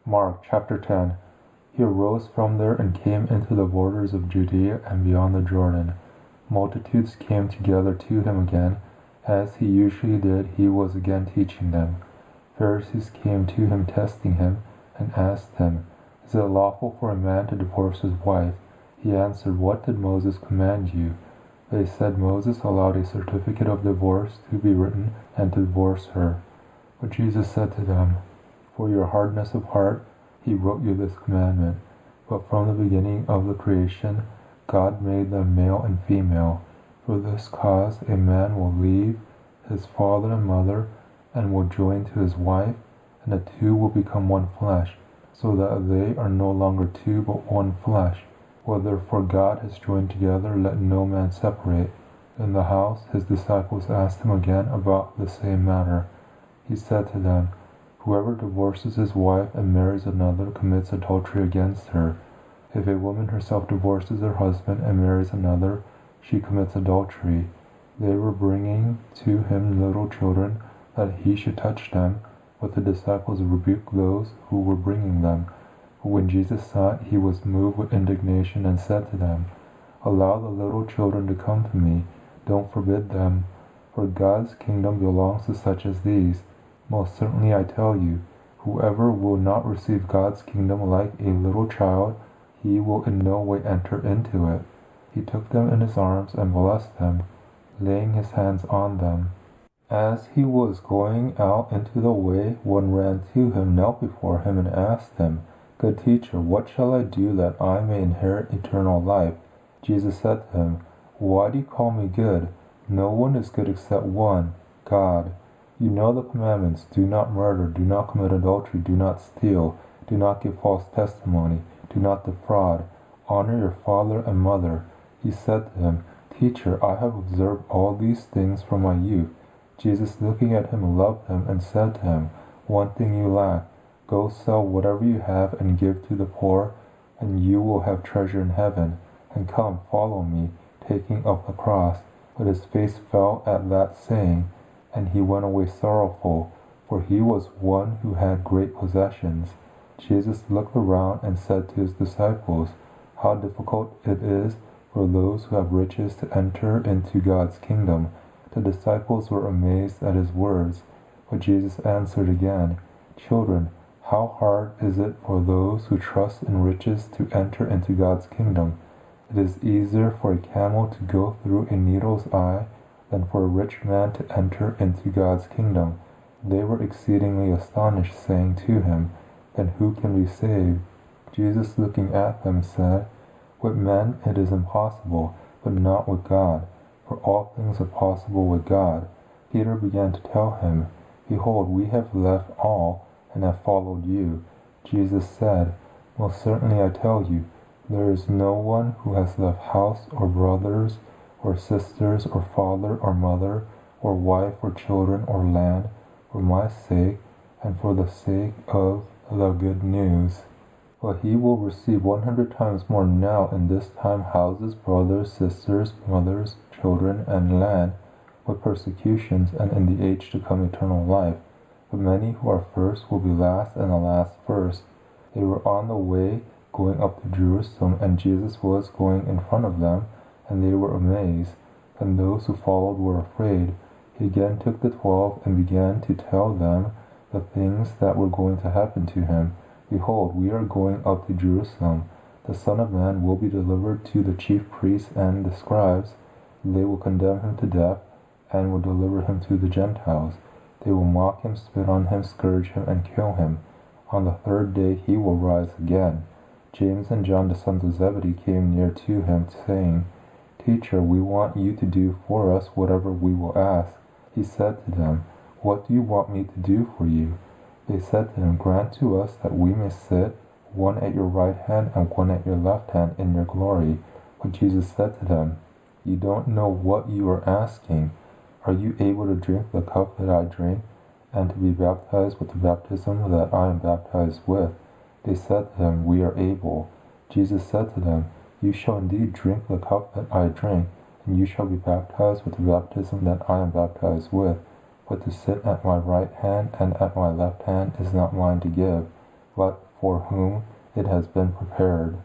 Mark chapter 10. He arose from there and came into the borders of Judea and beyond the Jordan. Multitudes came together to him again. As he usually did, he was again teaching them. Pharisees came to him, testing him, and asked him, "Is it lawful for a man to divorce his wife?" He answered, "What did Moses command you?" They said, "Moses allowed a certificate of divorce to be written and to divorce her." But Jesus said to them, "For your hardness of heart, he wrote you this commandment. But from the beginning of the creation, God made them male and female. For this cause, a man will leave his father and mother and will join to his wife, and the two will become one flesh, so that they are no longer two but one flesh. What therefore God has joined together, let no man separate." In the house, his disciples asked him again about the same matter. He said to them, "Whoever divorces his wife and marries another commits adultery against her. If a woman herself divorces her husband and marries another, she commits adultery." They were bringing to him little children that he should touch them, but the disciples rebuked those who were bringing them. But when Jesus saw it, he was moved with indignation and said to them, "Allow the little children to come to me. Don't forbid them, for God's kingdom belongs to such as these. Most certainly I tell you, whoever will not receive God's kingdom like a little child, he will in no way enter into it." He took them in his arms and blessed them, laying his hands on them. As he was going out into the way, one ran to him, knelt before him, and asked him, "Good teacher, what shall I do that I may inherit eternal life?" Jesus said to him, "Why do you call me good? No one is good except one, God. You know the commandments: do not murder, do not commit adultery, do not steal, do not give false testimony, do not defraud, honor your father and mother." He said to him, "Teacher, I have observed all these things from my youth." Jesus, looking at him, loved him and said to him, "One thing you lack. Go sell whatever you have and give to the poor, and you will have treasure in heaven. And come, follow me," taking up the cross. But his face fell at that saying, and he went away sorrowful, for he was one who had great possessions. Jesus looked around and said to his disciples, "How difficult it is for those who have riches to enter into God's kingdom." The disciples were amazed at his words. But Jesus answered again, "Children, how hard is it for those who trust in riches to enter into God's kingdom? It is easier for a camel to go through a needle's eye than for a rich man to enter into God's kingdom." They were exceedingly astonished, saying to him, "Then who can be saved?" Jesus, looking at them, said, "With men it is impossible, but not with God, for all things are possible with God." Peter began to tell him, "Behold, we have left all and have followed you." Jesus said, "Most certainly I tell you, there is no one who has left house or brothers or sisters or father or mother or wife or children or land for my sake and for the sake of the good news, but he will receive 100 times more now in this time houses, brothers, sisters, mothers, children, and land, with persecutions, and in the age to come eternal life. But many who are first will be last, and the last first." They were on the way going up to Jerusalem, and Jesus was going in front of them, and they were amazed. And those who followed were afraid. He again took the 12 and began to tell them the things that were going to happen to him. "Behold, we are going up to Jerusalem. The Son of Man will be delivered to the chief priests and the scribes. They will condemn him to death and will deliver him to the Gentiles. They will mock him, spit on him, scourge him, and kill him. On the third day he will rise again." James and John, the sons of Zebedee, came near to him, saying, "Teacher, we want you to do for us whatever we will ask." He said to them, "What do you want me to do for you?" They said to him, "Grant to us that we may sit, one at your right hand and one at your left hand, in your glory." But Jesus said to them, "You don't know what you are asking. Are you able to drink the cup that I drink, and to be baptized with the baptism that I am baptized with?" They said to him, "We are able." Jesus said to them, "You shall indeed drink the cup that I drink, and you shall be baptized with the baptism that I am baptized with. But to sit at my right hand and at my left hand is not mine to give, but for whom it has been prepared."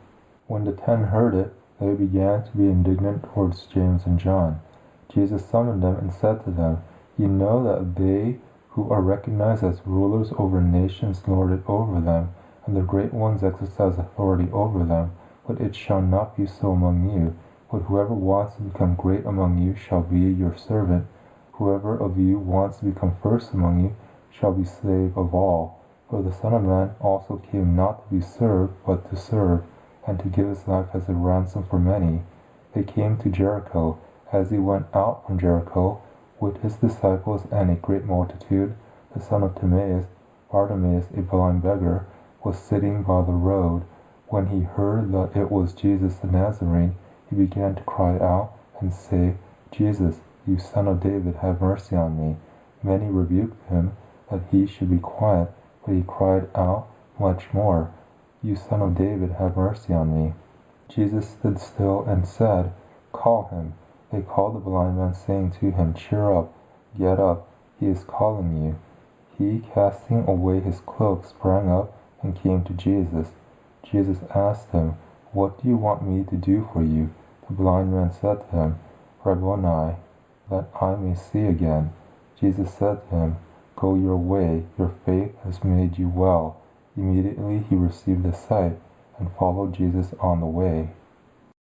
When the 10 heard it, they began to be indignant towards James and John. Jesus summoned them and said to them, "You know that they who are recognized as rulers over nations lord it over them, and the great ones exercise authority over them. But it shall not be so among you. But whoever wants to become great among you shall be your servant. Whoever of you wants to become first among you shall be slave of all. For the Son of Man also came not to be served, but to serve, and to give his life as a ransom for many." They came to Jericho. As he went out from Jericho with his disciples and a great multitude, the son of Timaeus, Bartimaeus, a blind beggar, was sitting by the road. When he heard that it was Jesus the Nazarene, he began to cry out and say, "Jesus, you son of David, have mercy on me." Many rebuked him that he should be quiet, but he cried out much more, "You son of David, have mercy on me." Jesus stood still and said, "Call him." They called the blind man, saying to him, "Cheer up, get up, he is calling you." He, casting away his cloak, sprang up and came to Jesus. Jesus asked him, "What do you want me to do for you?" The blind man said to him, "Rabboni, that I may see again." Jesus said to him, "Go your way, your faith has made you well." Immediately he received his sight and followed Jesus on the way.